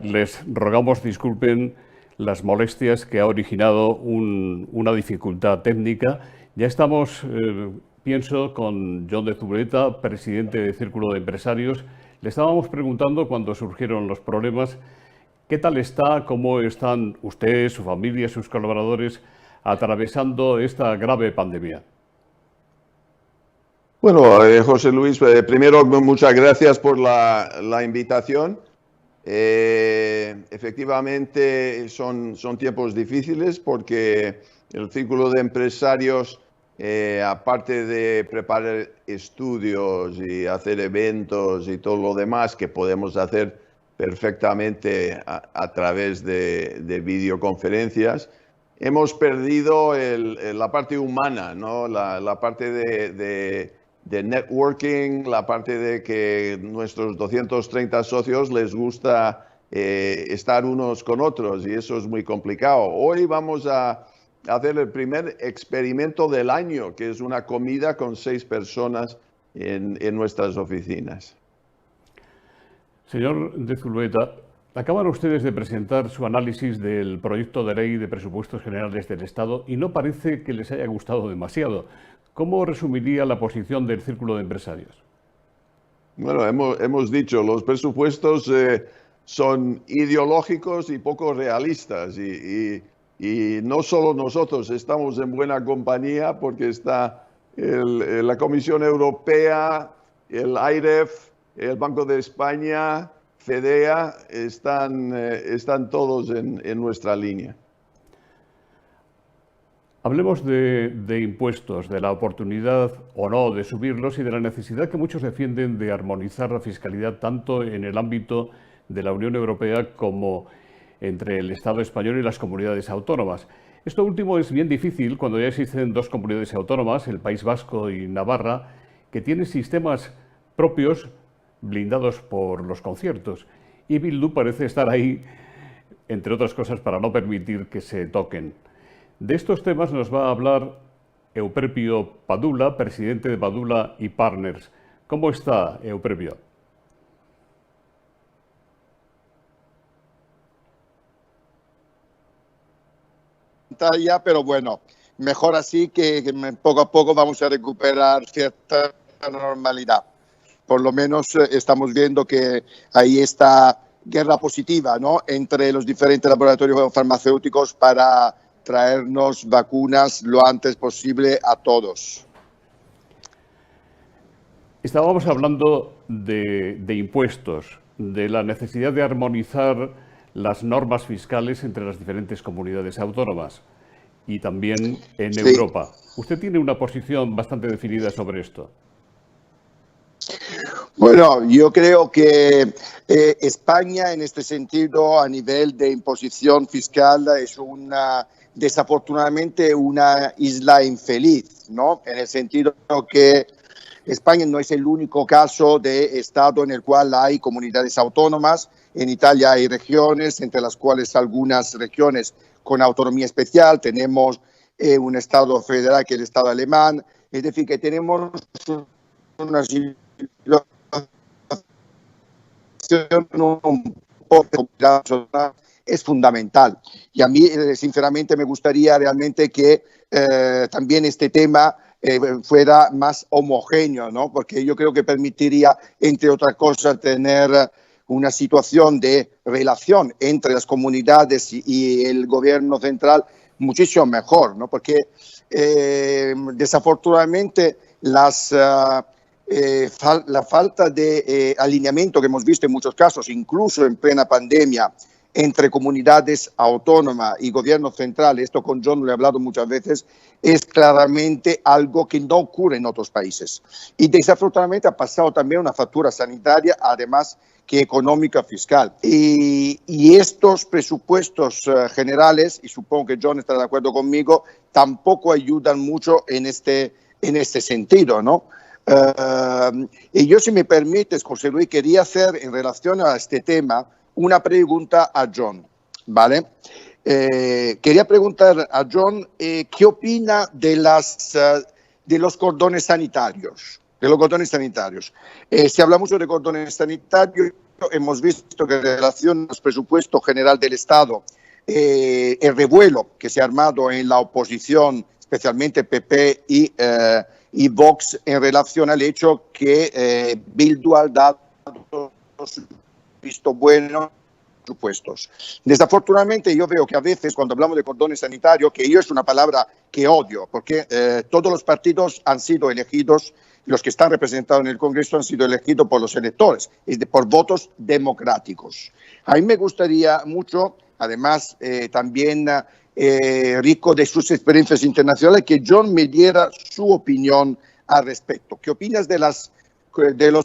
Les rogamos disculpen las molestias que ha originado una dificultad técnica. Ya estamos, pienso, con John de Zulueta, presidente del Círculo de Empresarios. Le estábamos preguntando cuando surgieron los problemas, ¿qué tal está, cómo están usted, su familia, sus colaboradores atravesando esta grave pandemia? Bueno, José Luis, primero muchas gracias por la invitación. Efectivamente son tiempos difíciles porque el Círculo de Empresarios, aparte de preparar estudios y hacer eventos y todo lo demás que podemos hacer perfectamente a través de videoconferencias, hemos perdido la parte humana, ¿no? La parte de networking, la parte de que nuestros 230 socios les gusta estar unos con otros y eso es muy complicado. Hoy vamos a hacer el primer experimento del año, que es una comida con 6 personas en nuestras oficinas. Señor de Zulueta, acaban ustedes de presentar su análisis del proyecto de ley de presupuestos generales del Estado y no parece que les haya gustado demasiado. ¿Cómo resumiría la posición del Círculo de Empresarios? Bueno, hemos dicho, los presupuestos son ideológicos y poco realistas y no solo nosotros estamos en buena compañía porque está la Comisión Europea, el AIREF, el Banco de España, FEDEA, están todos en nuestra línea. Hablemos de impuestos, de la oportunidad o no de subirlos y de la necesidad que muchos defienden de armonizar la fiscalidad tanto en el ámbito de la Unión Europea como entre el Estado español y las comunidades autónomas. Esto último es bien difícil cuando ya existen 2 comunidades autónomas, el País Vasco y Navarra, que tienen sistemas propios blindados por los conciertos. Y Bildu parece estar ahí, entre otras cosas, para no permitir que se toquen. De estos temas nos va a hablar Euprepio Padula, presidente de Padula y Partners. ¿Cómo está, Euprepio? Pero bueno, mejor así que poco a poco vamos a recuperar cierta normalidad. Por lo menos estamos viendo que ahí está guerra positiva, ¿no?, entre los diferentes laboratorios farmacéuticos para traernos vacunas lo antes posible a todos. Estábamos hablando de impuestos, de la necesidad de armonizar las normas fiscales entre las diferentes comunidades autónomas y también en Europa. Usted tiene una posición bastante definida sobre esto. Bueno, yo creo que España en este sentido a nivel de imposición fiscal es desafortunadamente una isla infeliz, ¿no? En el sentido que España no es el único caso de Estado en el cual hay comunidades autónomas. En Italia hay regiones, entre las cuales algunas regiones con autonomía especial. Tenemos un Estado federal que es el Estado alemán. Es decir, que tenemos una situación un poco es fundamental. Y a mí, sinceramente, me gustaría realmente que también este tema fuera más homogéneo, ¿no? Porque yo creo que permitiría, entre otras cosas, tener una situación de relación entre las comunidades y el gobierno central muchísimo mejor, ¿no? Porque desafortunadamente la falta de alineamiento que hemos visto en muchos casos, incluso en plena pandemia, entre comunidades autónomas y gobierno central, esto con John lo he hablado muchas veces, es claramente algo que no ocurre en otros países. Y desafortunadamente ha pasado también una factura sanitaria, además que económica fiscal. Y estos presupuestos generales, y supongo que John estará de acuerdo conmigo, tampoco ayudan mucho en este sentido, ¿no? Y yo, si me permites, José Luis, quería hacer en relación a este tema una pregunta a John, ¿vale? Quería preguntar a John qué opina de los cordones sanitarios. Se habla mucho de cordones sanitarios hemos visto que en relación al presupuesto general del Estado, el revuelo que se ha armado en la oposición, especialmente PP y Vox, en relación al hecho que Bildu ha dado su visto bueno presupuestos. Desafortunadamente yo veo que a veces cuando hablamos de cordones sanitarios, que yo es una palabra que odio, porque todos los partidos han sido elegidos, los que están representados en el Congreso han sido elegidos por los electores, por votos democráticos. A mí me gustaría mucho, además también rico de sus experiencias internacionales, que John me diera su opinión al respecto. ¿Qué opinas de los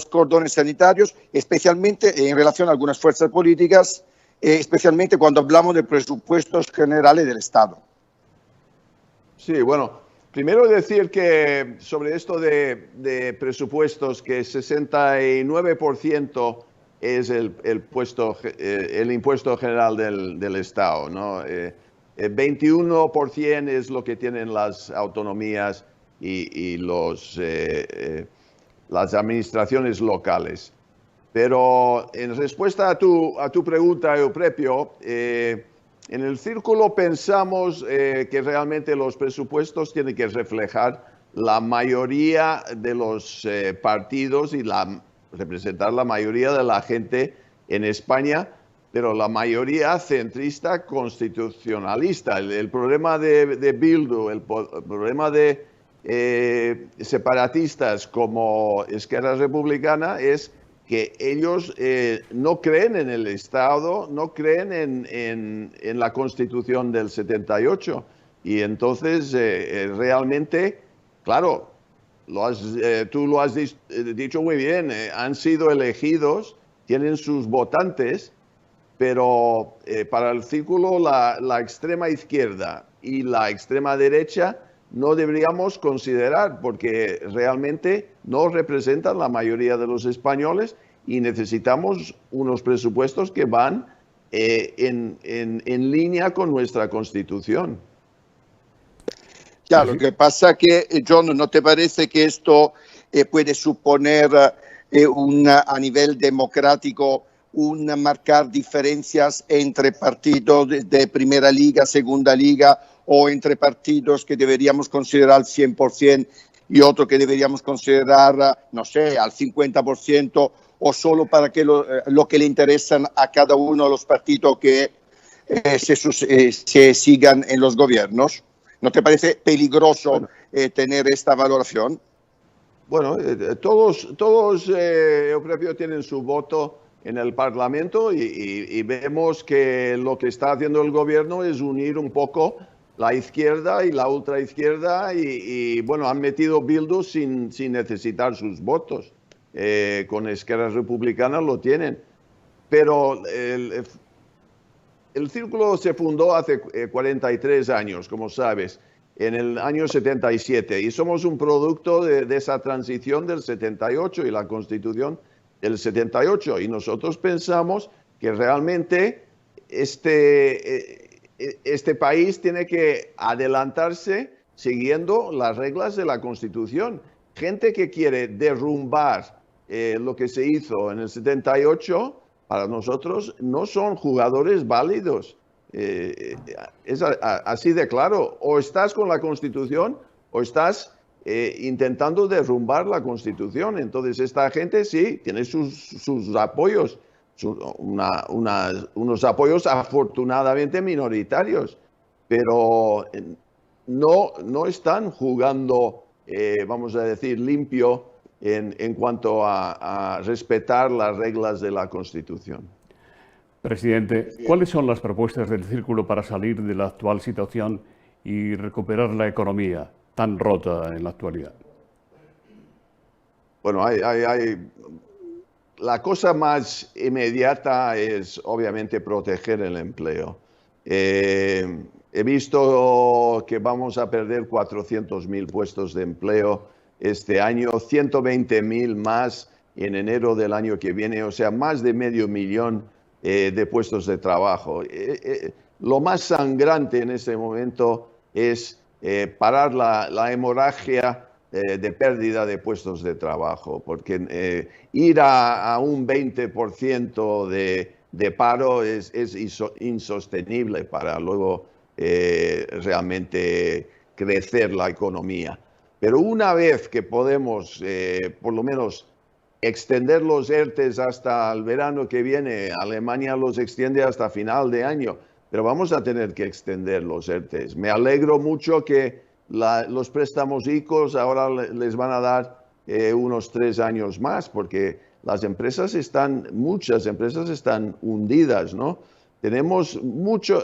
cordones sanitarios, especialmente en relación a algunas fuerzas políticas, especialmente cuando hablamos de presupuestos generales del Estado? Sí, bueno, primero decir que sobre esto de presupuestos, que 69% es el impuesto general del Estado, ¿no? 21% es lo que tienen las autonomías y las administraciones locales. Pero en respuesta a tu pregunta, Euprepio, en el Círculo pensamos que realmente los presupuestos tienen que reflejar la mayoría de los partidos y representar la mayoría de la gente en España, pero la mayoría centrista constitucionalista. El problema de Bildu, el problema de separatistas como Esquerra Republicana es que ellos no creen en el Estado, no creen en la Constitución del 78. Y entonces, realmente, claro, tú lo has dicho muy bien, han sido elegidos, tienen sus votantes, pero para el Círculo la extrema izquierda y la extrema derecha no deberíamos considerar, porque realmente no representan la mayoría de los españoles y necesitamos unos presupuestos que van en línea con nuestra Constitución. Claro, lo que pasa que, John, ¿no te parece que esto puede suponer a nivel democrático marcar diferencias entre partidos de primera liga, segunda liga, o entre partidos que deberíamos considerar al 100% y otros que deberíamos considerar, no sé, al 50%, o solo para que lo que le interesan a cada uno de los partidos que se sigan en los gobiernos? ¿No te parece peligroso tener esta valoración? Bueno, todos Euprepio, tienen su voto en el Parlamento y vemos que lo que está haciendo el gobierno es unir un poco la izquierda y la ultraizquierda y bueno, han metido Bildu sin necesitar sus votos. Con Esquerra Republicana lo tienen. Pero el Círculo se fundó hace 43 años, como sabes, en el año 77, y somos un producto de esa transición del 78 y la Constitución del 78, y nosotros pensamos que realmente este país tiene que adelantarse siguiendo las reglas de la Constitución. Gente que quiere derrumbar lo que se hizo en el 78, para nosotros no son jugadores válidos. Es así de claro. O estás con la Constitución o estás intentando derrumbar la Constitución. Entonces esta gente sí tiene sus apoyos, unos apoyos afortunadamente minoritarios, pero no están jugando, vamos a decir, limpio en cuanto a respetar las reglas de la Constitución. Presidente, ¿cuáles son las propuestas del Círculo para salir de la actual situación y recuperar la economía tan rota en la actualidad? Bueno, la cosa más inmediata es obviamente proteger el empleo. He visto que vamos a perder 400.000 puestos de empleo este año, 120.000 más en enero del año que viene, o sea, más de 500.000 de puestos de trabajo. Lo más sangrante en este momento es parar la hemorragia de pérdida de puestos de trabajo, porque ir a un 20% de paro es insostenible para luego realmente crecer la economía. Pero una vez que podemos, por lo menos, extender los ERTEs hasta el verano que viene, Alemania los extiende hasta final de año, pero vamos a tener que extender los ERTEs. Me alegro mucho que los préstamos ICOs ahora les van a dar unos 3 años más, porque las empresas muchas empresas están hundidas, ¿no? Tenemos mucho,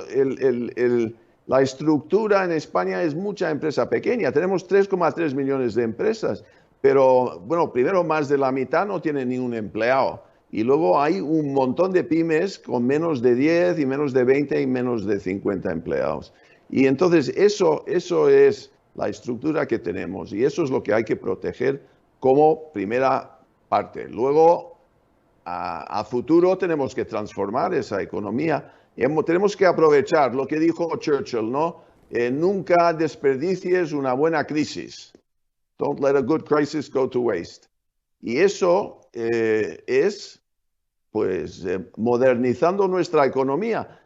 la estructura en España es mucha empresa pequeña. Tenemos 3,3 millones de empresas, pero bueno, primero más de la mitad no tienen ni un empleado. Y luego hay un montón de pymes con menos de 10 y menos de 20 y menos de 50 empleados. Y entonces eso es la estructura que tenemos y eso es lo que hay que proteger como primera parte. Luego, a futuro tenemos que transformar esa economía. Tenemos que aprovechar lo que dijo Churchill, ¿no? Nunca desperdicies una buena crisis. Don't let a good crisis go to waste. Y eso es, pues, modernizando nuestra economía.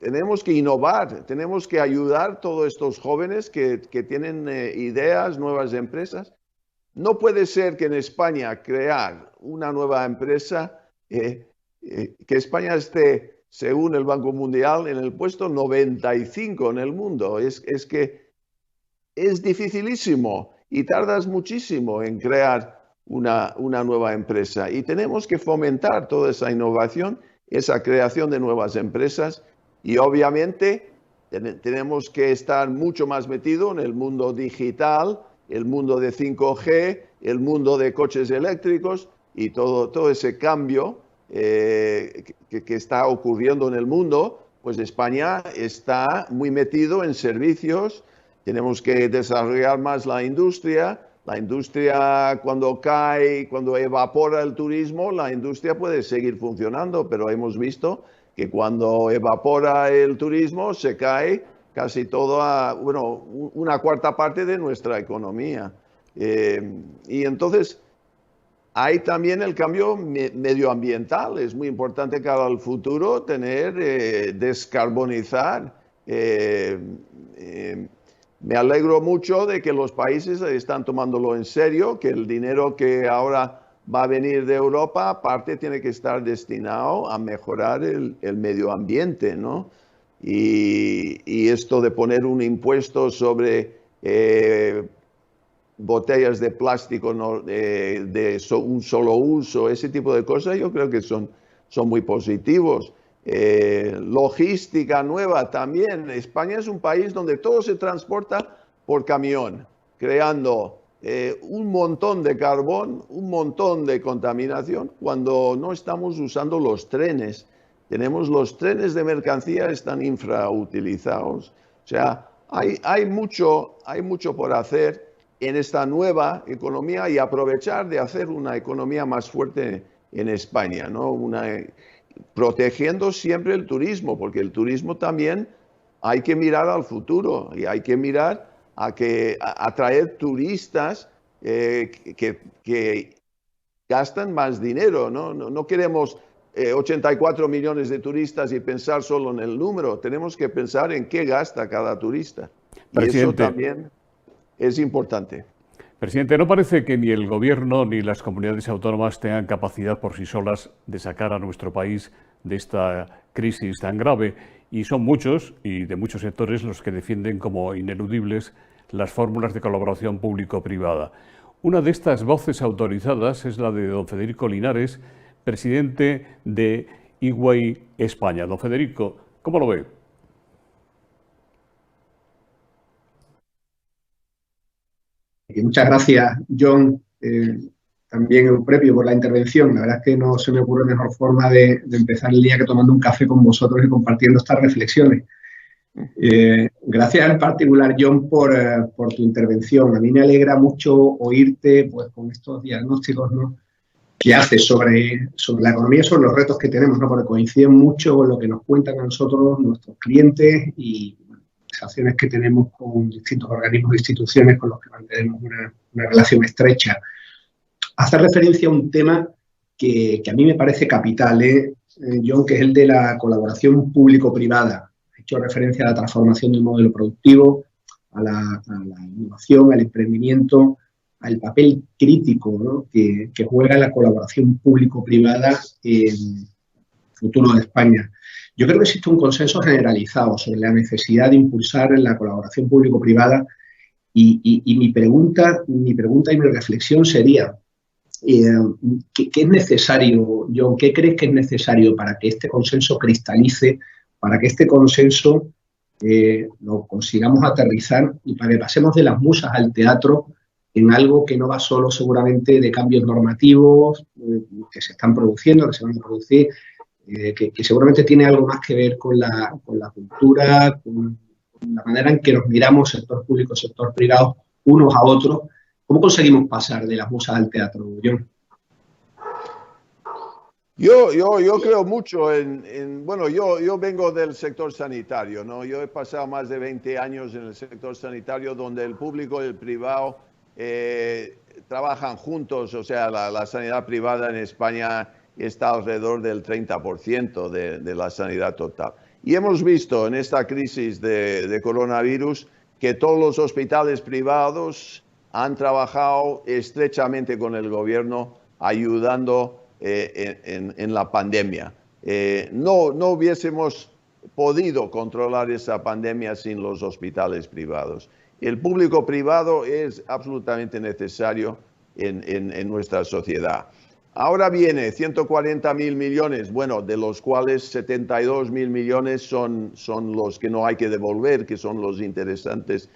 Tenemos que innovar, tenemos que ayudar a todos estos jóvenes que tienen ideas, nuevas empresas. No puede ser que en España crear una nueva empresa, que España esté, según el Banco Mundial, en el puesto 95 en el mundo. Es que es dificilísimo y tardas muchísimo en crear una nueva empresa. Y tenemos que fomentar toda esa innovación, esa creación de nuevas empresas. Y obviamente tenemos que estar mucho más metidos en el mundo digital, el mundo de 5G, el mundo de coches eléctricos y todo ese cambio que está ocurriendo en el mundo. Pues España está muy metido en servicios. Tenemos que desarrollar más la industria. La industria, cuando cae, cuando evapora el turismo, la industria puede seguir funcionando, pero hemos visto que cuando evapora el turismo se cae casi todo una cuarta parte de nuestra economía. Y entonces hay también el cambio medioambiental. Es muy importante cara al futuro descarbonizar. Me alegro mucho de que los países están tomándolo en serio, que el dinero que ahora va a venir de Europa, parte tiene que estar destinado a mejorar el medio ambiente, ¿no? Y esto de poner un impuesto sobre botellas de plástico, ¿no? de un solo uso, ese tipo de cosas, yo creo que son muy positivos. Logística nueva también. España es un país donde todo se transporta por camión, creando un montón de carbón, un montón de contaminación, cuando no estamos usando los trenes. Tenemos los trenes de mercancía, están infrautilizados. O sea, hay mucho por hacer en esta nueva economía y aprovechar de hacer una economía más fuerte en España, ¿no? Protegiendo siempre el turismo, porque el turismo también hay que mirar al futuro y hay que mirar a atraer turistas que gastan más dinero, ¿no? No queremos 84 millones de turistas y pensar solo en el número. Tenemos que pensar en qué gasta cada turista. Y eso también es importante. Presidente, ¿no parece que ni el Gobierno ni las comunidades autónomas tengan capacidad por sí solas de sacar a nuestro país de esta crisis tan grave? Y son muchos, y de muchos sectores, los que defienden como ineludibles las fórmulas de colaboración público-privada. Una de estas voces autorizadas es la de don Federico Linares, presidente de EY España. Don Federico, ¿cómo lo ve? Muchas gracias, John, también en previo por la intervención. La verdad es que no se me ocurre mejor forma de empezar el día que tomando un café con vosotros y compartiendo estas reflexiones. Gracias en particular, John, por tu intervención. A mí me alegra mucho oírte pues, con estos diagnósticos, ¿no?, que haces sobre la economía, sobre los retos que tenemos, ¿no?, porque coinciden mucho con lo que nos cuentan a nosotros nuestros clientes y conversaciones que tenemos con distintos organismos e instituciones con los que mantenemos una relación estrecha, hace referencia a un tema que a mí me parece capital, John, que es el de la colaboración público-privada. He hecho referencia a la transformación del modelo productivo, a la innovación, al emprendimiento, al papel crítico, ¿no?, que juega la colaboración público-privada en el futuro de España. Yo creo que existe un consenso generalizado sobre la necesidad de impulsar la colaboración público-privada y mi pregunta y mi reflexión sería, ¿qué es necesario, John? ¿Qué crees que es necesario para que este consenso cristalice, para que este consenso lo consigamos aterrizar y para que pasemos de las musas al teatro en algo que no va solo seguramente de cambios normativos que se están produciendo, que se van a producir, que seguramente tiene algo más que ver con la cultura, con la manera en que nos miramos, sector público, sector privado, unos a otros? ¿Cómo conseguimos pasar de las musas al teatro, John? Yo creo mucho bueno, yo vengo del sector sanitario, ¿no? Yo he pasado más de 20 años en el sector sanitario donde el público y el privado trabajan juntos, o sea, la sanidad privada en España está alrededor del 30% de la sanidad total. Y hemos visto en esta crisis de coronavirus que todos los hospitales privados han trabajado estrechamente con el gobierno ayudando en la pandemia. No hubiésemos podido controlar esa pandemia sin los hospitales privados. El público privado es absolutamente necesario en nuestra sociedad. Ahora viene 140.000 millones, bueno, de los cuales 72.000 millones son los que no hay que devolver, que son los interesantes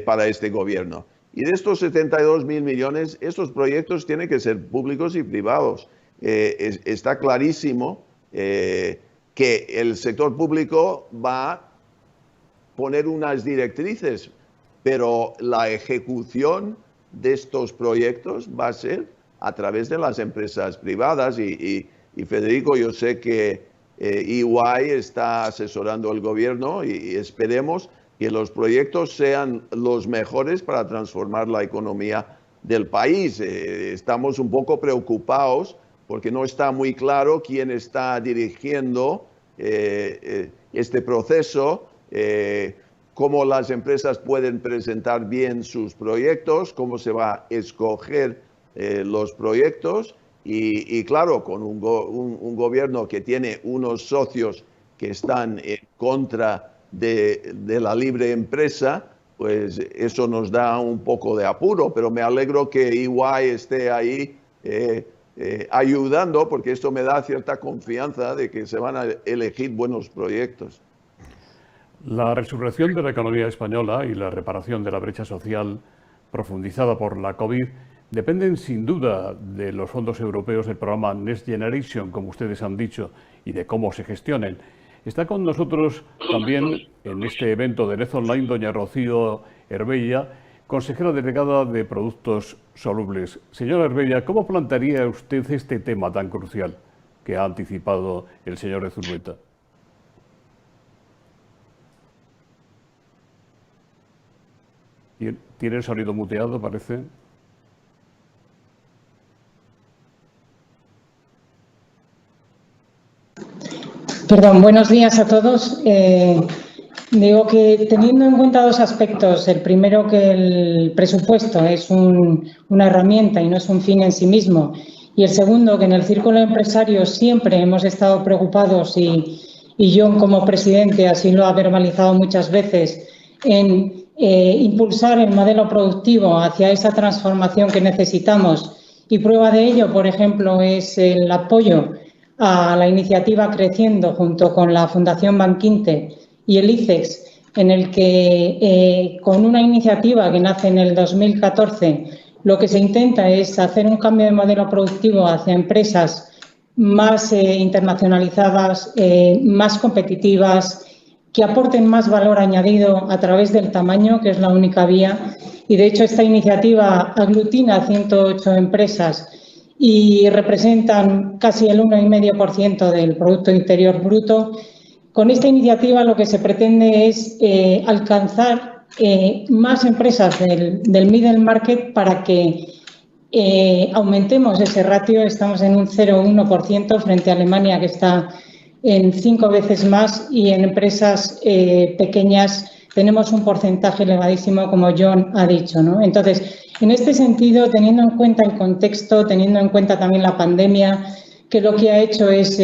para este gobierno. Y de estos 72.000 millones, estos proyectos tienen que ser públicos y privados. Está clarísimo que el sector público va a poner unas directrices, pero la ejecución de estos proyectos va a ser a través de las empresas privadas. Y Federico, yo sé que EY está asesorando al gobierno y esperemos que los proyectos sean los mejores para transformar la economía del país. Estamos un poco preocupados porque no está muy claro quién está dirigiendo este proceso, cómo las empresas pueden presentar bien sus proyectos, cómo se va a escoger los proyectos y claro, con un gobierno que tiene unos socios que están en contra de la libre empresa, pues eso nos da un poco de apuro, pero me alegro que EY esté ahí ayudando, porque esto me da cierta confianza de que se van a elegir buenos proyectos. La resurrección de la economía española y la reparación de la brecha social profundizada por la COVID dependen sin duda de los fondos europeos del programa Next Generation, como ustedes han dicho, y de cómo se gestionen. Está con nosotros también en este evento de NEZ Online doña Rocío Herbella, consejera delegada de Productos Solubles. Señora Herbella, ¿cómo plantearía usted este tema tan crucial que ha anticipado el señor Zulueta? ¿Tiene el sonido muteado, parece? Perdón, buenos días a todos. Digo que teniendo en cuenta dos aspectos, el primero que el presupuesto es una herramienta y no es un fin en sí mismo, y el segundo que en el círculo de empresarios siempre hemos estado preocupados y John como presidente así lo ha verbalizado muchas veces en impulsar el modelo productivo hacia esa transformación que necesitamos, y prueba de ello, por ejemplo, es el apoyo a la iniciativa Creciendo junto con la Fundación Banquinte y el ICEX, en el que con una iniciativa que nace en el 2014 lo que se intenta es hacer un cambio de modelo productivo hacia empresas más internacionalizadas, más competitivas, que aporten más valor añadido a través del tamaño, que es la única vía. Y de hecho esta iniciativa aglutina 108 empresas y representan casi el 1,5% del Producto Interior Bruto, Con esta iniciativa lo que se pretende es alcanzar más empresas del middle market para que aumentemos ese ratio. Estamos en un 0,1% frente a Alemania, que está en 5 veces más, y en empresas pequeñas tenemos un porcentaje elevadísimo, como John ha dicho, ¿no? Entonces, en este sentido, teniendo en cuenta el contexto, teniendo en cuenta también la pandemia, que lo que ha hecho es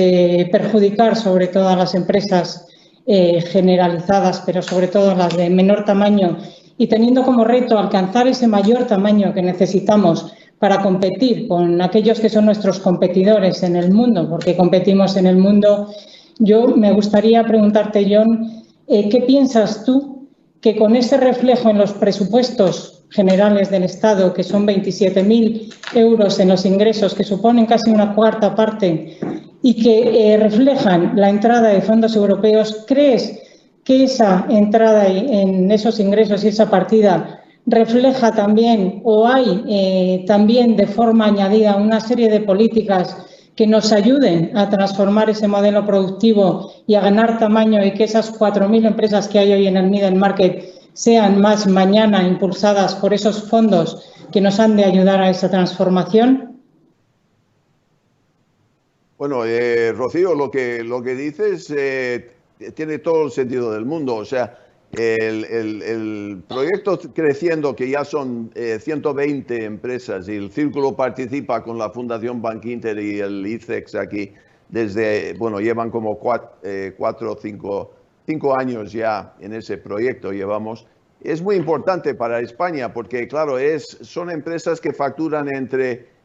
perjudicar sobre todo a las empresas generalizadas, pero sobre todo las de menor tamaño, y teniendo como reto alcanzar ese mayor tamaño que necesitamos para competir con aquellos que son nuestros competidores en el mundo, porque competimos en el mundo. Yo me gustaría preguntarte, John, ¿qué piensas tú que con ese reflejo en los presupuestos generales del Estado, que son 27.000 euros en los ingresos, que suponen casi una cuarta parte, y que reflejan la entrada de fondos europeos, crees que esa entrada en esos ingresos y esa partida refleja también, o hay también de forma añadida, una serie de políticas que nos ayuden a transformar ese modelo productivo y a ganar tamaño, y que esas 4.000 empresas que hay hoy en el middle market sean más mañana impulsadas por esos fondos que nos han de ayudar a esa transformación? Bueno, Rocío, lo que dices tiene todo el sentido del mundo. O sea, el proyecto creciendo, que ya son 120 empresas, y el Círculo participa con la Fundación Bankinter y el ICEX aquí desde, bueno, llevan como 4 o 5 años ya en ese proyecto llevamos. Es muy importante para España porque, claro, son empresas que facturan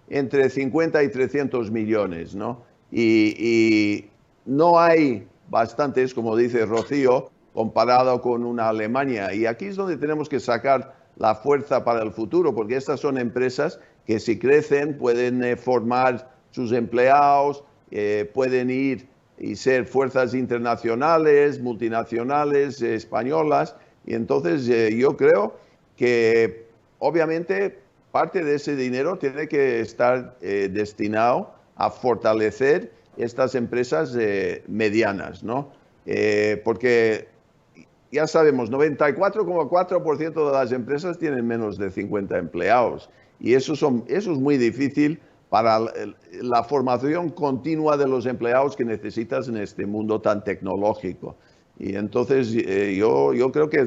entre 50 y 300 millones, ¿no? Y no hay bastantes, como dice Rocío, comparado con una Alemania. Y aquí es donde tenemos que sacar la fuerza para el futuro, porque estas son empresas que, si crecen, pueden formar sus empleados, pueden ir y ser fuerzas internacionales, multinacionales, españolas. Y entonces yo creo que, obviamente, parte de ese dinero tiene que estar destinado a fortalecer estas empresas medianas, ¿no? Porque ya sabemos, 94,4% de las empresas tienen menos de 50 empleados, y eso es muy difícil para la formación continua de los empleados que necesitas en este mundo tan tecnológico. Y entonces yo creo que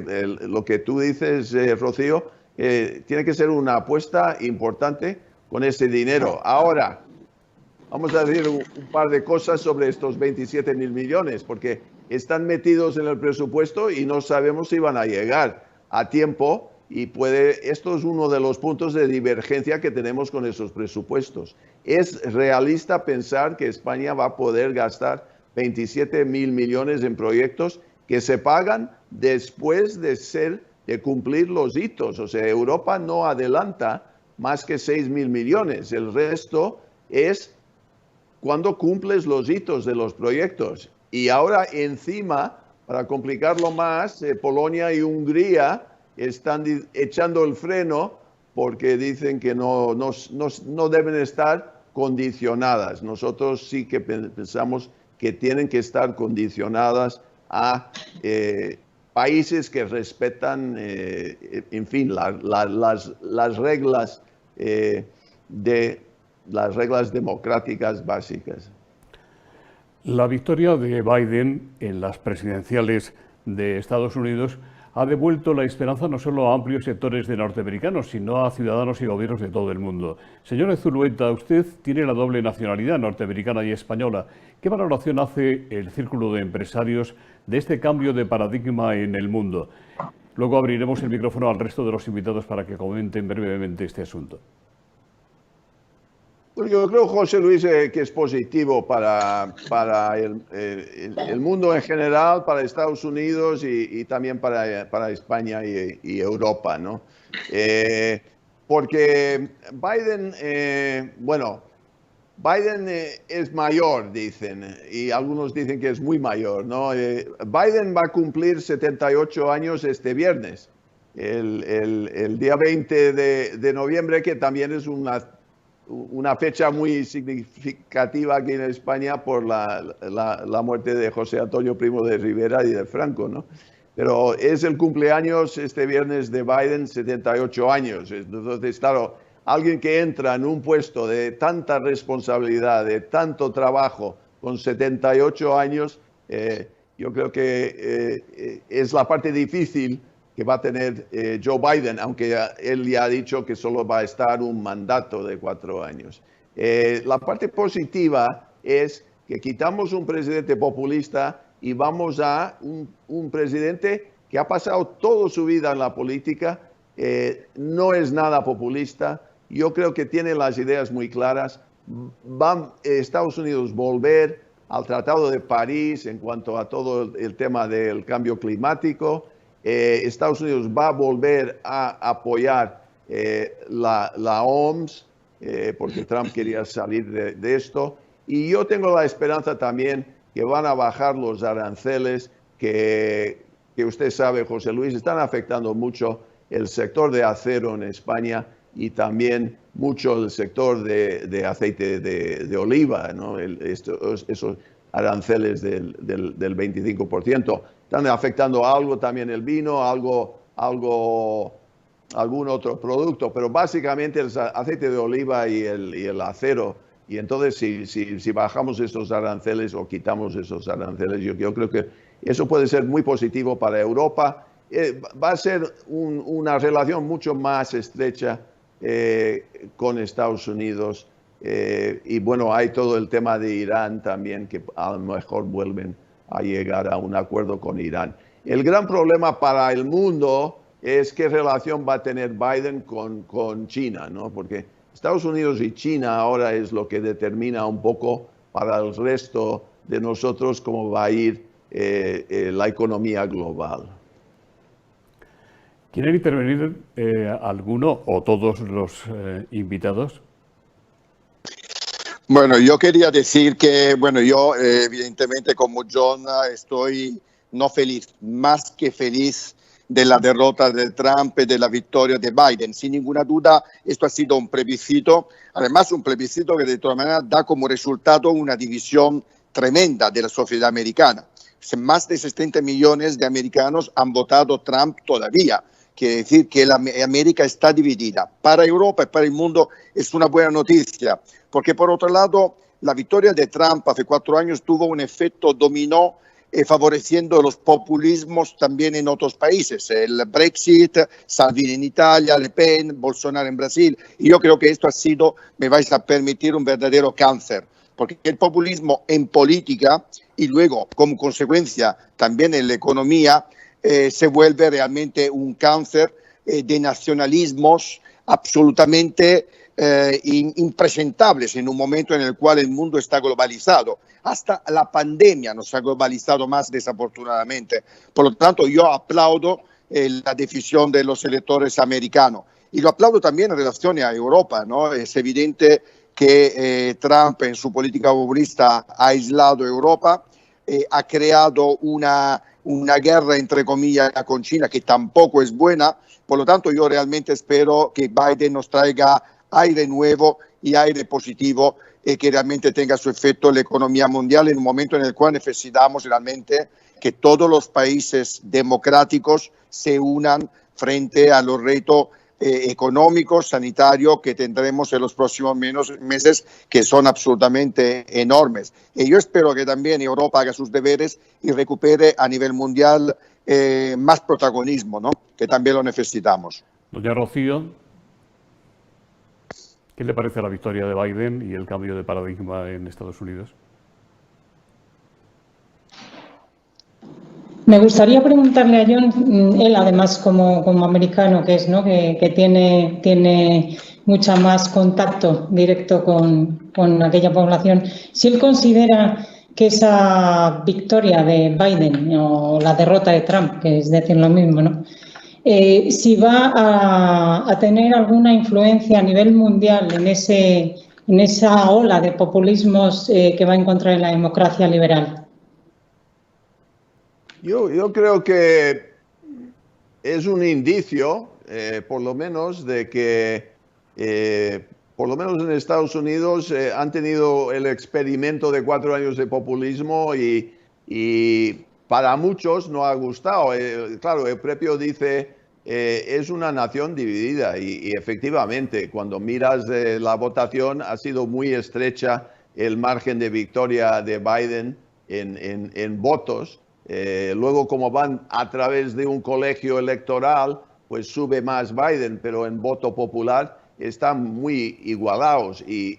lo que tú dices, Rocío, tiene que ser una apuesta importante con ese dinero. Ahora, vamos a decir un par de cosas sobre estos 27.000 millones, porque están metidos en el presupuesto y no sabemos si van a llegar a tiempo, y esto es uno de los puntos de divergencia que tenemos con esos presupuestos. ¿Es realista pensar que España va a poder gastar 27.000 millones en proyectos que se pagan después de cumplir los hitos? O sea, Europa no adelanta más que 6.000 millones. El resto es cuando cumples los hitos de los proyectos. Y ahora, encima, para complicarlo más, Polonia y Hungría están echando el freno porque dicen que no deben estar condicionadas. Nosotros sí que pensamos que tienen que estar condicionadas a países que respetan, en fin, las reglas las reglas democráticas básicas. La victoria de Biden en las presidenciales de Estados Unidos ha devuelto la esperanza no solo a amplios sectores de norteamericanos, sino a ciudadanos y gobiernos de todo el mundo. Señor Zulueta, usted tiene la doble nacionalidad norteamericana y española. ¿Qué valoración hace el Círculo de Empresarios de este cambio de paradigma en el mundo? Luego abriremos el micrófono al resto de los invitados para que comenten brevemente este asunto. Pues yo creo, José Luis, que es positivo para el mundo en general, para Estados Unidos y también para España y Europa, ¿no? Porque Biden, Biden es mayor, dicen, y algunos dicen que es muy mayor, ¿no? Biden va a cumplir 78 años este viernes, el día 20 de noviembre, que también es una fecha muy significativa aquí en España por la muerte de José Antonio Primo de Rivera y de Franco, ¿no? Pero es el cumpleaños este viernes de Biden, 78 años. Entonces, claro, alguien que entra en un puesto de tanta responsabilidad, de tanto trabajo, con 78 años, yo creo que es la parte difícil que va a tener Joe Biden, aunque él ya ha dicho que solo va a estar un mandato de 4 años. La parte positiva es que quitamos un presidente populista y vamos a un presidente que ha pasado toda su vida en la política, no es nada populista, yo creo que tiene las ideas muy claras. Va Estados Unidos volver al Tratado de París en cuanto a todo el tema del cambio climático. Estados Unidos va a volver a apoyar la OMS, porque Trump quería salir de esto. Y yo tengo la esperanza también que van a bajar los aranceles que usted sabe, José Luis, están afectando mucho el sector de acero en España y también mucho el sector de aceite de oliva, ¿no? Esos aranceles del 25%. Están afectando algo también el vino, algún otro producto, pero básicamente el aceite de oliva y el acero. Y entonces si bajamos esos aranceles o quitamos esos aranceles, yo creo que eso puede ser muy positivo para Europa. Va a ser una relación mucho más estrecha con Estados Unidos. Y bueno, hay todo el tema de Irán también, que a lo mejor vuelven a llegar a un acuerdo con Irán. El gran problema para el mundo es qué relación va a tener Biden con China, ¿no? Porque Estados Unidos y China ahora es lo que determina un poco para el resto de nosotros cómo va a ir la economía global. ¿Quieren intervenir alguno o todos los invitados? Bueno, yo quería decir que, bueno, yo evidentemente como John estoy no feliz, más que feliz de la derrota de Trump y de la victoria de Biden. Sin ninguna duda, esto ha sido un plebiscito, además un plebiscito que de todas maneras da como resultado una división tremenda de la sociedad americana. Más de 70 millones de americanos han votado Trump todavía. Quiere decir que la América está dividida. Para Europa y para el mundo es una buena noticia, porque por otro lado, la victoria de Trump hace 4 años tuvo un efecto dominó favoreciendo los populismos también en otros países. El Brexit, Salvini en Italia, Le Pen, Bolsonaro en Brasil. Y yo creo que esto ha sido, me vais a permitir, un verdadero cáncer, porque el populismo en política y luego como consecuencia también en la economía se vuelve realmente un cáncer de nacionalismos absolutamente impresentables en un momento en el cual el mundo está globalizado. Hasta la pandemia nos ha globalizado más, desafortunadamente. Por lo tanto, yo aplaudo la decisión de los electores americanos y lo aplaudo también en relación a Europa, ¿no? Es evidente que Trump en su política populista ha aislado a Europa, ha creado una guerra, entre comillas, con China, que tampoco es buena. Por lo tanto, yo realmente espero que Biden nos traiga aire nuevo y aire positivo que realmente tenga su efecto en la economía mundial en un momento en el cual necesitamos realmente que todos los países democráticos se unan frente a los retos económicos, sanitarios que tendremos en los próximos meses, que son absolutamente enormes. Y yo espero que también Europa haga sus deberes y recupere a nivel mundial más protagonismo, ¿no? Que también lo necesitamos. Doña Rocío, ¿qué le parece la victoria de Biden y el cambio de paradigma en Estados Unidos? Me gustaría preguntarle a John, él además como americano que es, ¿no? que tiene mucha más contacto directo con aquella población, si él considera que esa victoria de Biden o la derrota de Trump, que es decir lo mismo, ¿no? Si va a tener alguna influencia a nivel mundial en esa ola de populismos que va a encontrar en la democracia liberal. Yo creo que es un indicio, por lo menos, de que por lo menos en Estados Unidos, han tenido el experimento de 4 años de populismo y para muchos no ha gustado. Claro, el propio dice, es una nación dividida y efectivamente, cuando miras la votación, ha sido muy estrecha el margen de victoria de Biden en votos. Luego, como van a través de un colegio electoral, pues sube más Biden, pero en voto popular están muy igualados y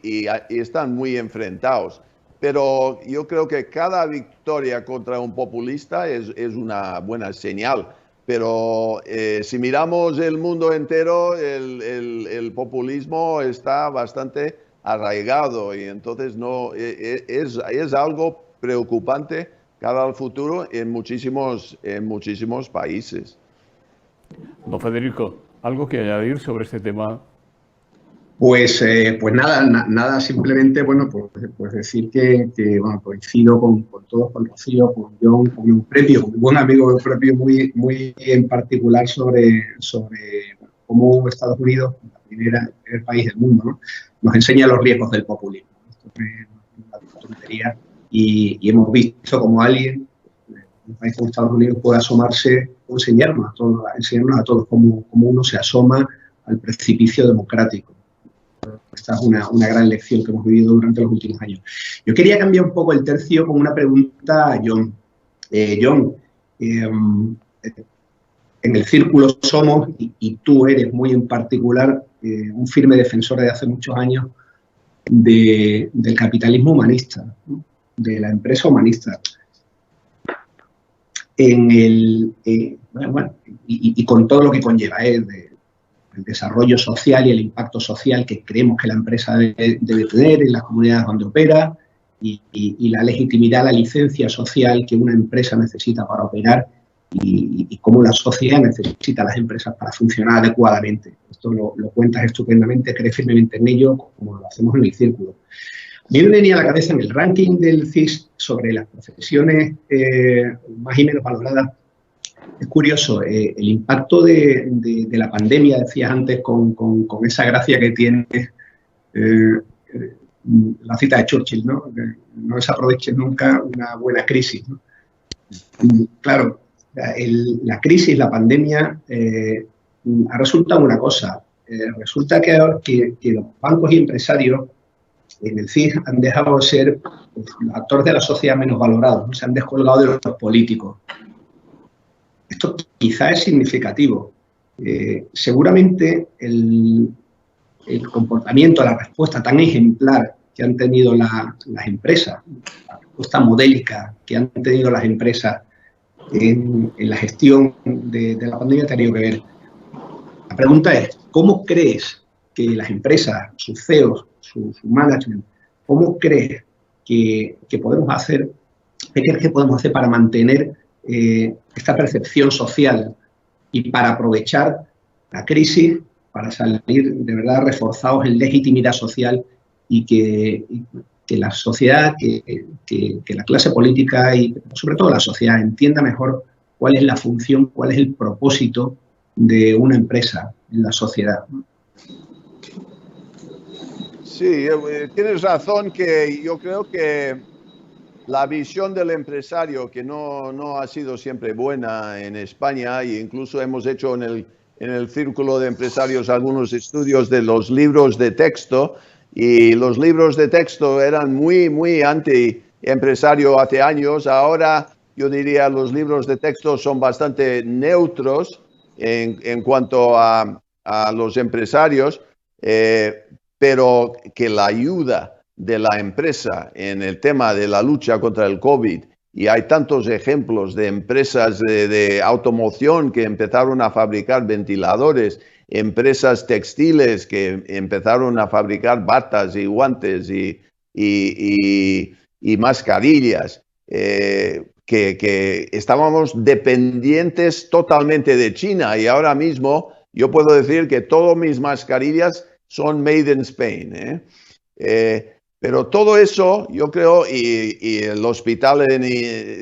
están muy enfrentados. Pero yo creo que cada victoria contra un populista es una buena señal. Pero si miramos el mundo entero, el populismo está bastante arraigado y entonces no es algo preocupante cara al futuro en muchísimos países. Don Federico, ¿algo que añadir sobre este tema? Pues nada, simplemente, bueno, pues decir que bueno, coincido con todos, con Rocío, con John, con Eupropio, con mi buen amigo Eupropio, muy en particular sobre cómo Estados Unidos, el primer país del mundo, ¿no?, nos enseña los riesgos del populismo. Esto es una tontería y hemos visto como alguien, un país como Estados Unidos, puede asomarse, puede enseñarnos a todos cómo uno se asoma al precipicio democrático. Esta es una gran lección que hemos vivido durante los últimos años. Yo quería cambiar un poco el tercio con una pregunta a John. John, en el círculo somos, y tú eres muy en particular, un firme defensor desde hace muchos años del capitalismo humanista, ¿no?, de la empresa humanista. Y con todo lo que conlleva, el desarrollo social y el impacto social que creemos que la empresa debe tener en las comunidades donde opera y la legitimidad, la licencia social que una empresa necesita para operar y cómo la sociedad necesita a las empresas para funcionar adecuadamente. Esto lo cuentas estupendamente, crees firmemente en ello, como lo hacemos en el círculo. A mí me venía a la cabeza en el ranking del CIS sobre las profesiones más y menos valoradas. Es curioso, el impacto de la pandemia, decías antes, con esa gracia que tiene la cita de Churchill, ¿no? Que no desaproveches nunca una buena crisis, ¿no? Claro, la crisis, la pandemia, ha resultado una cosa. Resulta que los bancos y empresarios en el CIS han dejado de ser los actores de la sociedad menos valorados, ¿no? Se han descolgado de los políticos. Esto quizá es significativo. Seguramente el comportamiento, la respuesta tan ejemplar que han tenido las empresas, la respuesta modélica que han tenido las empresas en la gestión de la pandemia, ha tenido que ver. La pregunta es, ¿cómo crees que las empresas, sus CEOs, su management, cómo crees que podemos hacer, qué crees que podemos hacer para mantener esta percepción social y para aprovechar la crisis para salir de verdad reforzados en legitimidad social y que la sociedad, que la clase política y sobre todo la sociedad entienda mejor cuál es la función, cuál es el propósito de una empresa en la sociedad? Sí, tienes razón, que yo creo que la visión del empresario, que no ha sido siempre buena en España, e incluso hemos hecho en el círculo de empresarios algunos estudios de los libros de texto, y los libros de texto eran muy anti-empresario hace años. Ahora yo diría los libros de texto son bastante neutros en cuanto a los empresarios, pero que la ayuda de la empresa en el tema de la lucha contra el COVID, y hay tantos ejemplos de empresas de automoción que empezaron a fabricar ventiladores, empresas textiles que empezaron a fabricar batas y guantes y mascarillas, que estábamos dependientes totalmente de China, y ahora mismo yo puedo decir que todas mis mascarillas son made in Spain, pero todo eso, yo creo, y el hospital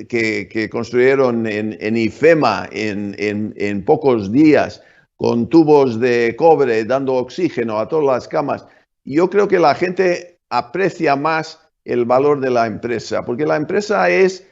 que construyeron en IFEMA en pocos días, con tubos de cobre dando oxígeno a todas las camas, yo creo que la gente aprecia más el valor de la empresa, porque la empresa es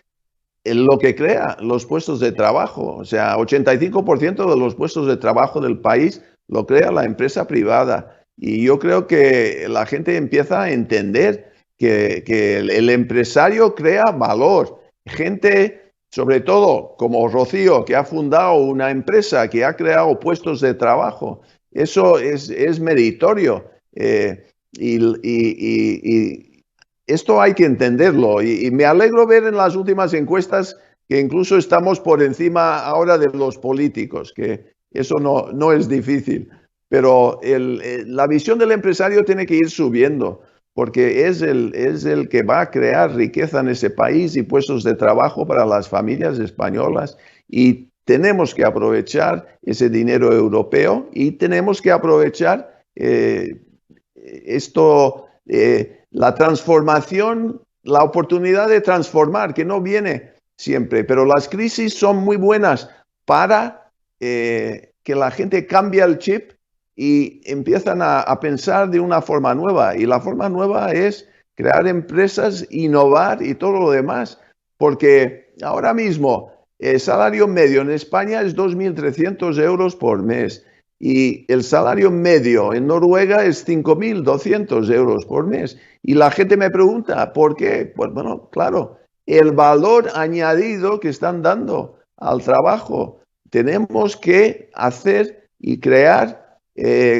lo que crea los puestos de trabajo. O sea, 85% de los puestos de trabajo del país lo crea la empresa privada. Y yo creo que la gente empieza a entender que el empresario crea valor. Gente, sobre todo como Rocío, que ha fundado una empresa, que ha creado puestos de trabajo. Eso es meritorio. Y esto hay que entenderlo. Y me alegro ver en las últimas encuestas que incluso estamos por encima ahora de los políticos, que eso no es difícil. Pero la visión del empresario tiene que ir subiendo, porque es el que va a crear riqueza en ese país y puestos de trabajo para las familias españolas. Y tenemos que aprovechar ese dinero europeo y tenemos que aprovechar la transformación, la oportunidad de transformar, que no viene siempre, pero las crisis son muy buenas para que la gente cambie el chip y empiezan a pensar de una forma nueva. Y la forma nueva es crear empresas, innovar y todo lo demás. Porque ahora mismo el salario medio en España es 2.300 euros por mes. Y el salario medio en Noruega es 5.200 euros por mes. Y la gente me pregunta, ¿por qué? Pues bueno, claro, el valor añadido que están dando al trabajo. Tenemos que hacer y crear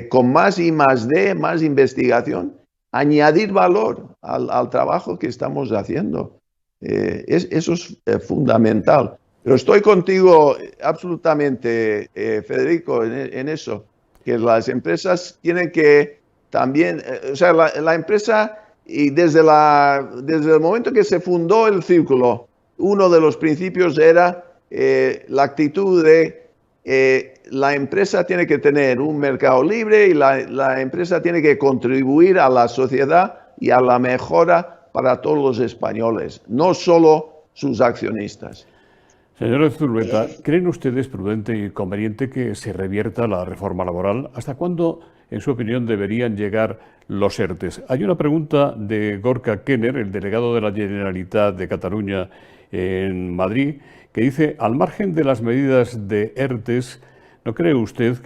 con más I+D, más investigación, añadir valor al trabajo que estamos haciendo. Eso es fundamental. Pero estoy contigo absolutamente, Federico, en eso, que las empresas tienen que también, o sea, la empresa, y desde el momento que se fundó el Círculo, uno de los principios era la actitud de la empresa tiene que tener un mercado libre y la empresa tiene que contribuir a la sociedad y a la mejora para todos los españoles, no solo sus accionistas. Señor Zulueta, ¿creen ustedes prudente y conveniente que se revierta la reforma laboral? ¿Hasta cuándo, en su opinión, deberían llegar los ERTEs? Hay una pregunta de Gorka Kenner, el delegado de la Generalitat de Cataluña en Madrid, que dice, al margen de las medidas de ERTEs, ¿no cree usted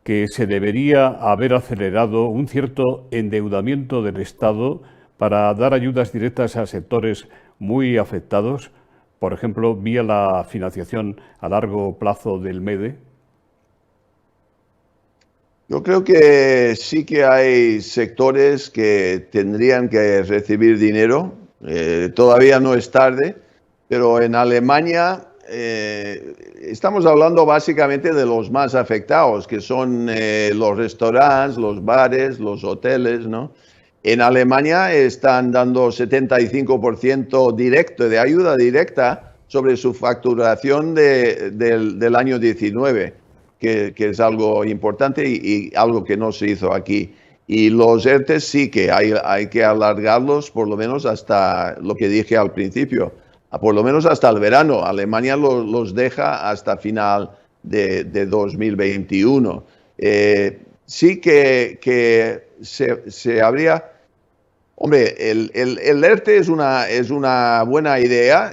que se debería haber acelerado un cierto endeudamiento del Estado para dar ayudas directas a sectores muy afectados? Por ejemplo, vía la financiación a largo plazo del MEDE. Yo creo que sí que hay sectores que tendrían que recibir dinero. Todavía no es tarde, pero en Alemania estamos hablando básicamente de los más afectados, que son los restaurantes, los bares, los hoteles, ¿no? En Alemania están dando 75% directo, de ayuda directa sobre su facturación del año 19, que es algo importante y algo que no se hizo aquí. Y los ERTEs sí que hay que alargarlos por lo menos hasta lo que dije al principio, por lo menos hasta el verano. Alemania los deja hasta final de 2021. Sí que se habría... Hombre, el ERTE es una buena idea,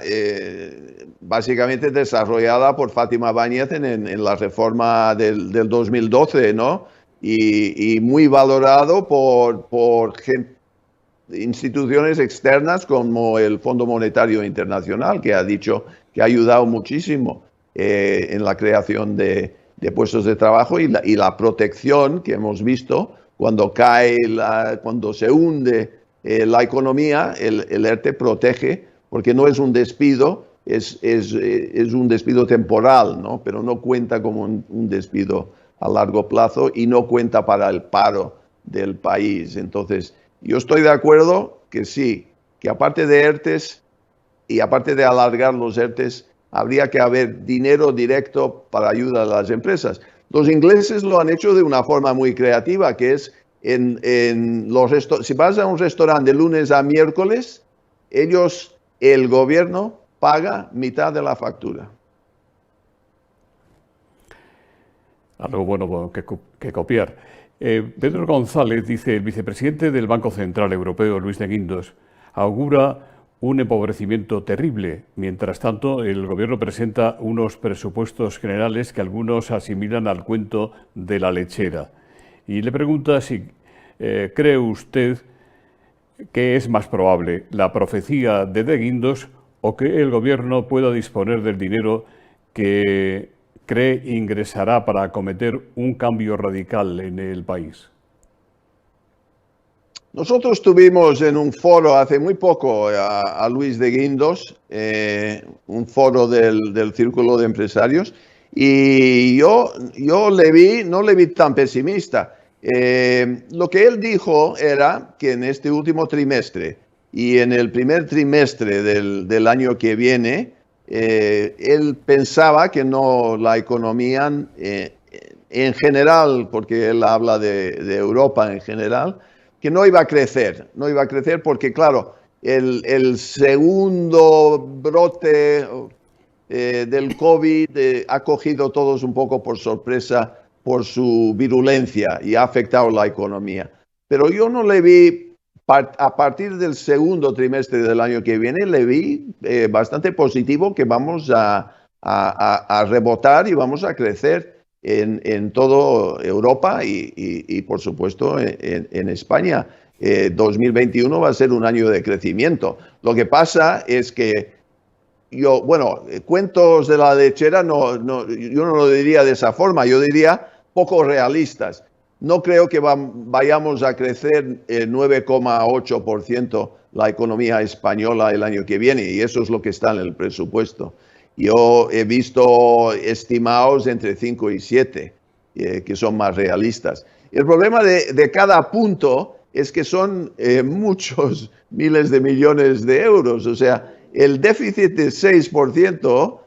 básicamente desarrollada por Fátima Báñez en la reforma del 2012, ¿no? Y muy valorado por instituciones externas como el Fondo Monetario Internacional, que ha dicho que ha ayudado muchísimo en la creación de puestos de trabajo y la protección que hemos visto cuando cuando se hunde la economía, el ERTE protege, porque no es un despido, es un despido temporal, ¿no? Pero no cuenta como un despido a largo plazo y no cuenta para el paro del país. Entonces, yo estoy de acuerdo que sí, que aparte de ERTEs y aparte de alargar los ERTEs, habría que haber dinero directo para ayuda a las empresas. Los ingleses lo han hecho de una forma muy creativa, que es si vas a un restaurante de lunes a miércoles, el gobierno paga mitad de la factura. Algo bueno que copiar. Pedro González dice: el vicepresidente del Banco Central Europeo, Luis de Guindos, augura un empobrecimiento terrible. Mientras tanto, el Gobierno presenta unos presupuestos generales que algunos asimilan al cuento de la lechera. Y le pregunta si cree usted que es más probable, la profecía de Guindos o que el Gobierno pueda disponer del dinero que cree ingresará para acometer un cambio radical en el país. Nosotros tuvimos en un foro hace muy poco a Luis de Guindos, un foro del Círculo de Empresarios, y yo le vi, no le vi tan pesimista. Lo que él dijo era que en este último trimestre y en el primer trimestre del año que viene, él pensaba que no, la economía en general, porque él habla de Europa en general, que no iba a crecer porque, claro, el segundo brote del COVID ha cogido a todos un poco por sorpresa por su virulencia y ha afectado la economía. Pero yo no le vi, a partir del segundo trimestre del año que viene, le vi bastante positivo que vamos a rebotar y vamos a crecer en toda Europa y por supuesto en España. 2021 va a ser un año de crecimiento. Lo que pasa es que cuentos de la lechera yo no lo diría de esa forma, yo diría poco realistas. No creo que vayamos a crecer 9,8% la economía española el año que viene, y eso es lo que está en el presupuesto. Yo he visto estimados entre 5 y 7, que son más realistas. El problema de cada punto es que son muchos miles de millones de euros. O sea, el déficit de 6%,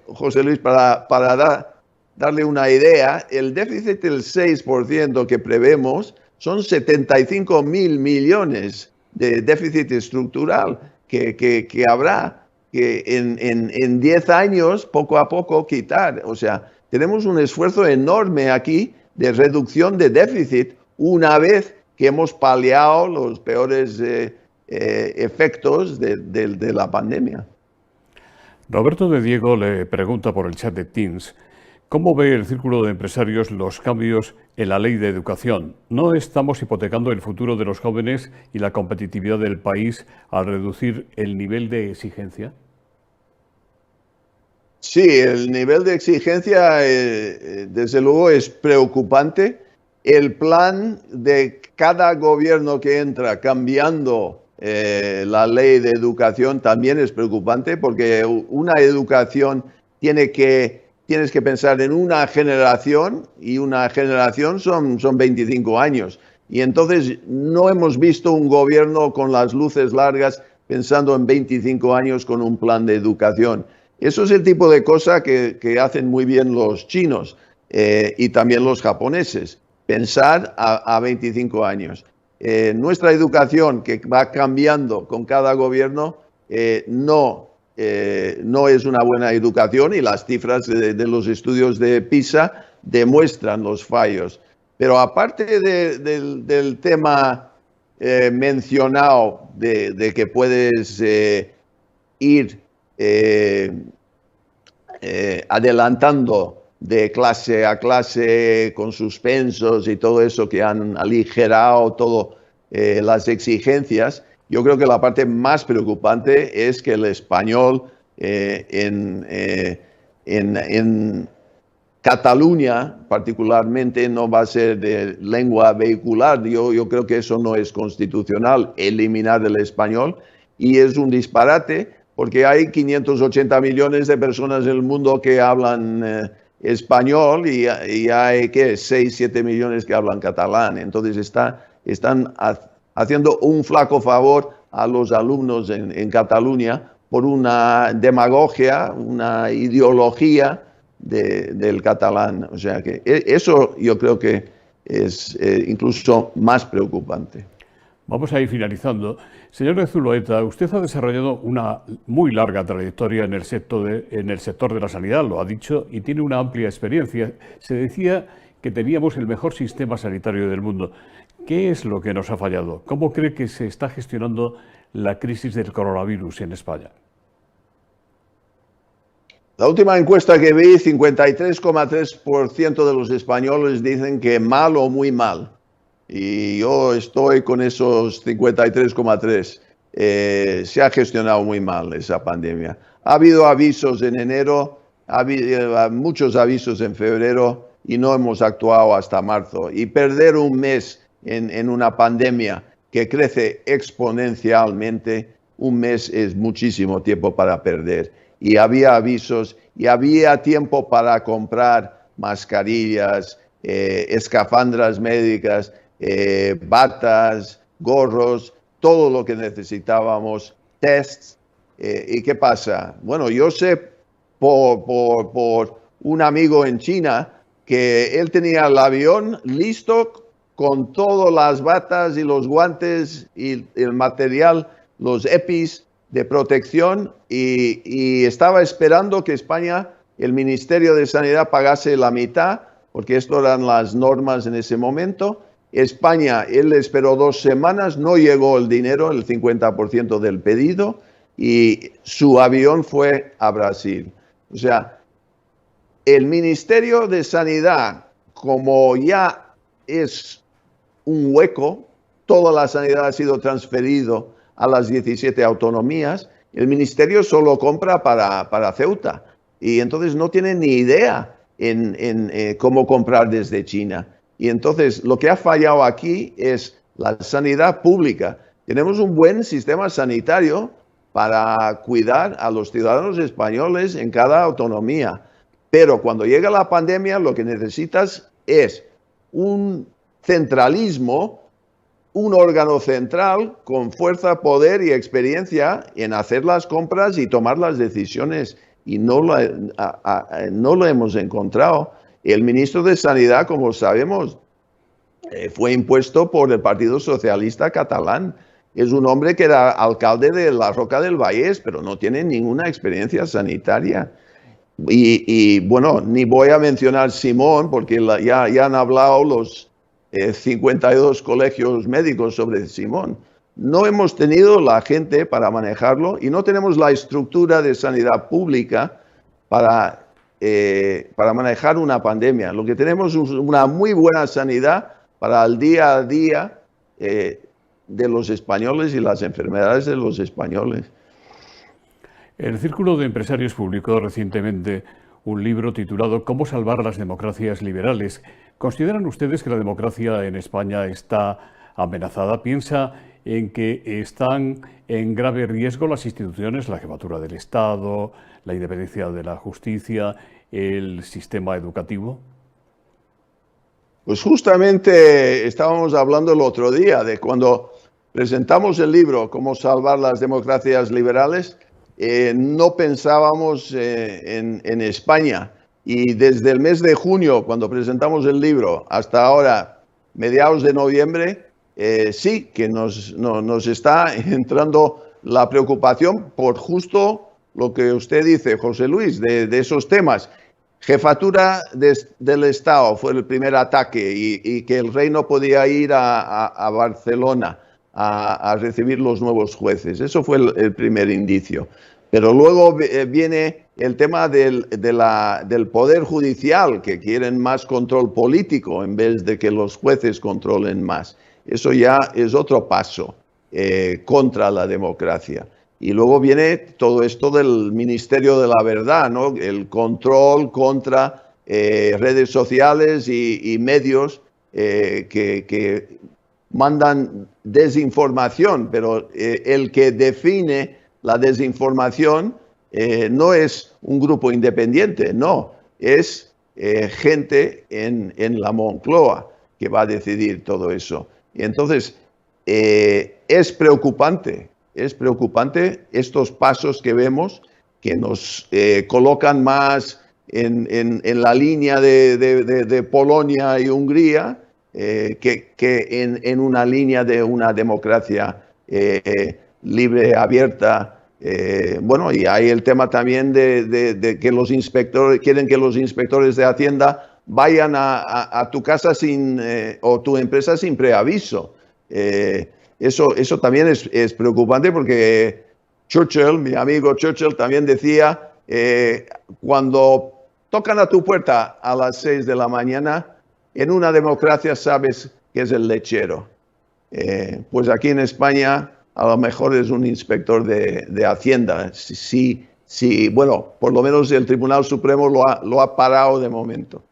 José Luis, para darle una idea, el déficit del 6% que prevemos son 75.000 millones de déficit estructural que habrá que en 10 años, poco a poco, quitar. O sea, tenemos un esfuerzo enorme aquí de reducción de déficit una vez que hemos paliado los peores efectos de la pandemia. Roberto de Diego le pregunta por el chat de Teams: ¿cómo ve el Círculo de Empresarios los cambios en la ley de educación? ¿No estamos hipotecando el futuro de los jóvenes y la competitividad del país al reducir el nivel de exigencia? Sí, el nivel de exigencia desde luego es preocupante. El plan de cada gobierno que entra cambiando la ley de educación también es preocupante, porque una educación tienes que pensar en una generación, y una generación son 25 años. Y entonces no hemos visto un gobierno con las luces largas pensando en 25 años con un plan de educación. Eso es el tipo de cosa que hacen muy bien los chinos y también los japoneses, pensar a 25 años. Nuestra educación, que va cambiando con cada gobierno, no es una buena educación, y las cifras de los estudios de PISA demuestran los fallos. Pero aparte del tema mencionado de que puedes ir adelantando de clase a clase con suspensos y todo eso, que han aligerado todo las exigencias, yo creo que la parte más preocupante es que el español en Cataluña particularmente no va a ser de lengua vehicular. Yo creo que eso no es constitucional, eliminar el español, y es un disparate, porque hay 580 millones de personas en el mundo que hablan español y hay 6, 7 millones que hablan catalán. Entonces están haciendo un flaco favor a los alumnos en Cataluña por una demagogia, una ideología del catalán. O sea que eso yo creo que es incluso más preocupante. Vamos a ir finalizando. Señor de Zulueta, usted ha desarrollado una muy larga trayectoria en el sector de la sanidad, lo ha dicho, y tiene una amplia experiencia. Se decía que teníamos el mejor sistema sanitario del mundo. ¿Qué es lo que nos ha fallado? ¿Cómo cree que se está gestionando la crisis del coronavirus en España? La última encuesta que vi, 53,3% de los españoles dicen que mal o muy mal. Y yo estoy con esos 53,3%. Se ha gestionado muy mal esa pandemia. Ha habido avisos en enero, ha habido muchos avisos en febrero y no hemos actuado hasta marzo. Y perder un mes en una pandemia que crece exponencialmente, un mes es muchísimo tiempo para perder. Y había avisos y había tiempo para comprar mascarillas, escafandras médicas, batas, gorros, todo lo que necesitábamos, tests. ¿Y qué pasa? Bueno, yo sé por un amigo en China que él tenía el avión listo con todas las batas y los guantes y el material, los EPIs de protección y estaba esperando que España, el Ministerio de Sanidad, pagase la mitad, porque esto eran las normas en ese momento. España, él esperó 2 semanas, no llegó el dinero, el 50% del pedido, y su avión fue a Brasil. O sea, el Ministerio de Sanidad, como ya es un hueco, toda la sanidad ha sido transferido a las 17 autonomías, el ministerio solo compra para Ceuta y entonces no tiene ni idea en cómo comprar desde China. Y entonces lo que ha fallado aquí es la sanidad pública. Tenemos un buen sistema sanitario para cuidar a los ciudadanos españoles en cada autonomía, pero cuando llega la pandemia lo que necesitas es un centralismo, un órgano central con fuerza, poder y experiencia en hacer las compras y tomar las decisiones. Y no lo hemos encontrado. El ministro de Sanidad, como sabemos, fue impuesto por el Partido Socialista catalán. Es un hombre que era alcalde de la Roca del Vallès, pero no tiene ninguna experiencia sanitaria. Y bueno, ni voy a mencionar Simón, porque ya han hablado los 52 colegios médicos sobre Simón. No hemos tenido la gente para manejarlo y no tenemos la estructura de sanidad pública para manejar una pandemia. Lo que tenemos es una muy buena sanidad para el día a día de los españoles y las enfermedades de los españoles. El Círculo de Empresarios publicó recientemente un libro titulado ¿Cómo salvar las democracias liberales? ¿Consideran ustedes que la democracia en España está amenazada? ¿Piensa en que están en grave riesgo las instituciones, la jefatura del Estado, la independencia de la justicia, el sistema educativo? Pues justamente estábamos hablando el otro día de cuando presentamos el libro Cómo salvar las democracias liberales, no pensábamos en España. Y desde el mes de junio, cuando presentamos el libro, hasta ahora, mediados de noviembre, sí que nos está entrando la preocupación por justo lo que usted dice, José Luis, de esos temas. Jefatura del Estado fue el primer ataque y que el rey no podía ir a Barcelona a recibir los nuevos jueces. Eso fue el primer indicio. Pero luego viene el tema del poder judicial, que quieren más control político en vez de que los jueces controlen más. Eso ya es otro paso contra la democracia. Y luego viene todo esto del Ministerio de la Verdad, ¿no? El control contra redes sociales y medios que mandan desinformación, pero el que define la desinformación no es un grupo independiente, no, es gente en la Moncloa que va a decidir todo eso. Y entonces es preocupante estos pasos que vemos que nos colocan más en la línea de Polonia y Hungría que en una línea de una democracia libre, abierta. Bueno, y hay el tema también de que los inspectores quieren que los inspectores de Hacienda vayan a tu casa o tu empresa sin preaviso. Eso también es preocupante porque Churchill, mi amigo Churchill, también decía, cuando tocan a tu puerta a las 6 de la mañana, en una democracia sabes que es el lechero. Pues aquí en España a lo mejor es un inspector de Hacienda. Sí, bueno, por lo menos el Tribunal Supremo lo ha parado de momento.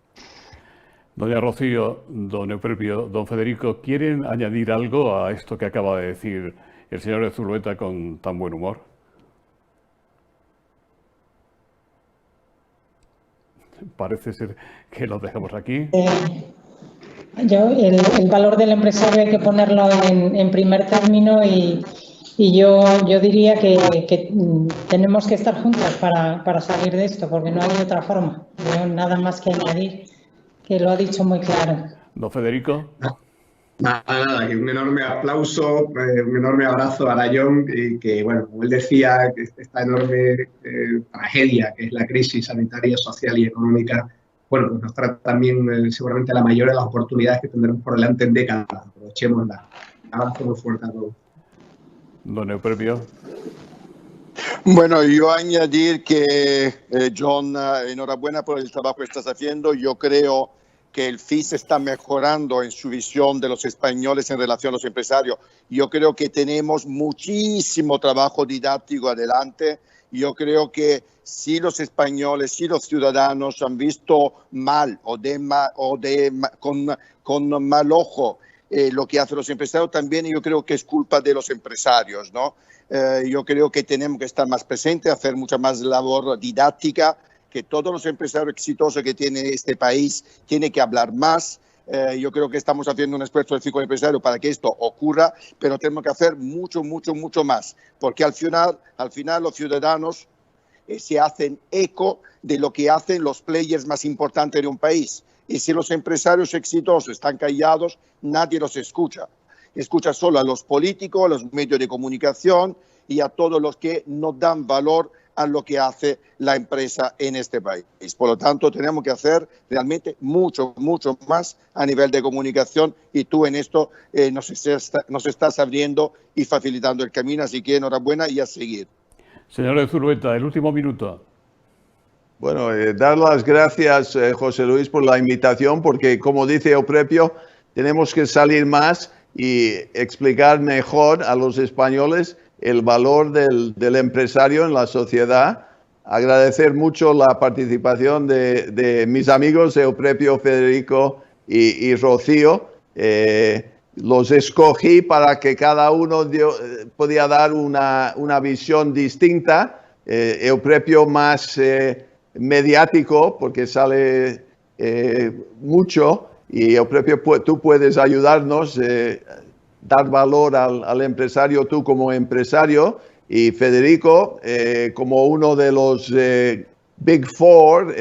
Doña Rocío, don Eupropio, don Federico, ¿quieren añadir algo a esto que acaba de decir el señor de Zulueta con tan buen humor? Parece ser que lo dejamos aquí. El valor del empresario hay que ponerlo en primer término y yo diría que tenemos que estar juntos para salir de esto, porque no hay otra forma. Yo nada más que añadir, que lo ha dicho muy claro. Don Federico. Nada, que un enorme aplauso, un enorme abrazo a John y que, bueno, como él decía, que esta enorme tragedia que es la crisis sanitaria, social y económica, bueno, pues nos trae también seguramente la mayor de las oportunidades que tendremos por delante en décadas. Aprovechémosla. Un abrazo muy fuerte a todos. Don Eupropio. Bueno, yo añadir que, John, enhorabuena por el trabajo que estás haciendo. Yo creo que el FIS está mejorando en su visión de los españoles en relación a los empresarios. Yo creo que tenemos muchísimo trabajo didáctico adelante. Yo creo que si los españoles, si los ciudadanos han visto mal con mal ojo lo que hacen los empresarios, también yo creo que es culpa de los empresarios, ¿no? Yo creo que tenemos que estar más presentes, hacer mucha más labor didáctica, que todos los empresarios exitosos que tiene este país tienen que hablar más. Yo creo que estamos haciendo un esfuerzo del círculo empresario para que esto ocurra, pero tenemos que hacer mucho más, porque al final los ciudadanos se hacen eco de lo que hacen los players más importantes de un país. Y si los empresarios exitosos están callados, nadie los escucha. Escucha solo a los políticos, a los medios de comunicación y a todos los que no dan valor a lo que hace la empresa en este país. Por lo tanto, tenemos que hacer realmente mucho más a nivel de comunicación y tú en esto nos estás abriendo y facilitando el camino, así que enhorabuena y a seguir. Señor de Zulueta, el último minuto. Bueno, dar las gracias, José Luis, por la invitación, porque como dice Eupropio, tenemos que salir más y explicar mejor a los españoles el valor del empresario en la sociedad. Agradecer mucho la participación de mis amigos Eupropio, Federico y Rocío. Los escogí para que cada uno podía dar una visión distinta. Eupropio más mediático, porque sale mucho, y Eupropio, tú puedes ayudarnos dar valor al empresario, tú como empresario, y Federico como uno de los Big Four,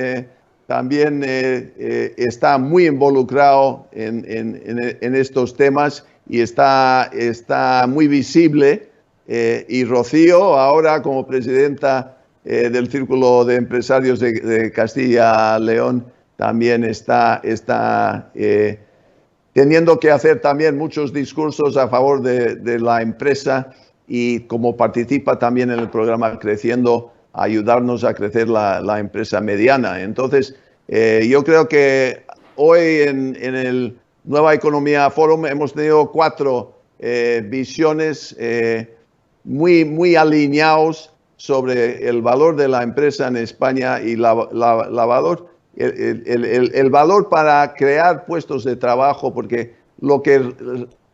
también está muy involucrado en estos temas y está muy visible. Y Rocío, ahora como presidenta del Círculo de Empresarios de Castilla-León, también está teniendo que hacer también muchos discursos a favor de la empresa y como participa también en el programa Creciendo, ayudarnos a crecer la empresa mediana. Entonces, yo creo que hoy en el Nueva Economía Forum hemos tenido 4 visiones muy alineados sobre el valor de la empresa en España y el valor para crear puestos de trabajo, porque lo que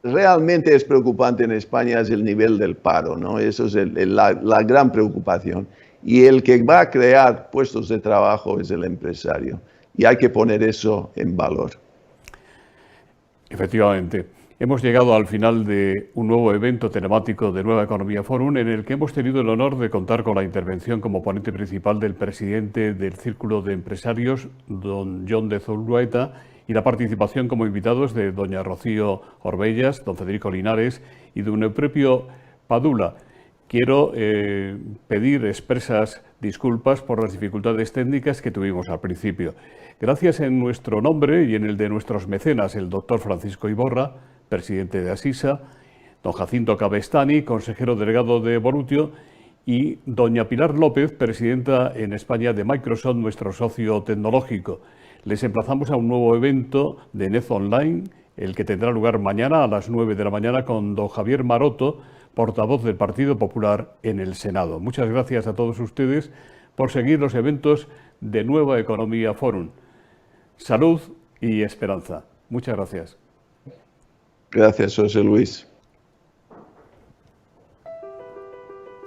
realmente es preocupante en España es el nivel del paro, ¿no? Eso es la gran preocupación. Y el que va a crear puestos de trabajo es el empresario. Y hay que poner eso en valor. Efectivamente. Hemos llegado al final de un nuevo evento telemático de Nueva Economía Forum, en el que hemos tenido el honor de contar con la intervención como ponente principal del presidente del Círculo de Empresarios, don John de Zulueta, y la participación como invitados de doña Rocío Orbellas, don Federico Linares y don Eupropio Padula. Quiero pedir expresas disculpas por las dificultades técnicas que tuvimos al principio. Gracias en nuestro nombre y en el de nuestros mecenas, el doctor Francisco Iborra, presidente de Asisa, don Jacinto Cabestany, consejero delegado de Volutio, y doña Pilar López, presidenta en España de Microsoft, nuestro socio tecnológico. Les emplazamos a un nuevo evento de NEZ Online, el que tendrá lugar mañana a las 9 de la mañana con don Javier Maroto, portavoz del Partido Popular en el Senado. Muchas gracias a todos ustedes por seguir los eventos de Nueva Economía Forum. Salud y esperanza. Muchas gracias. Gracias, José Luis.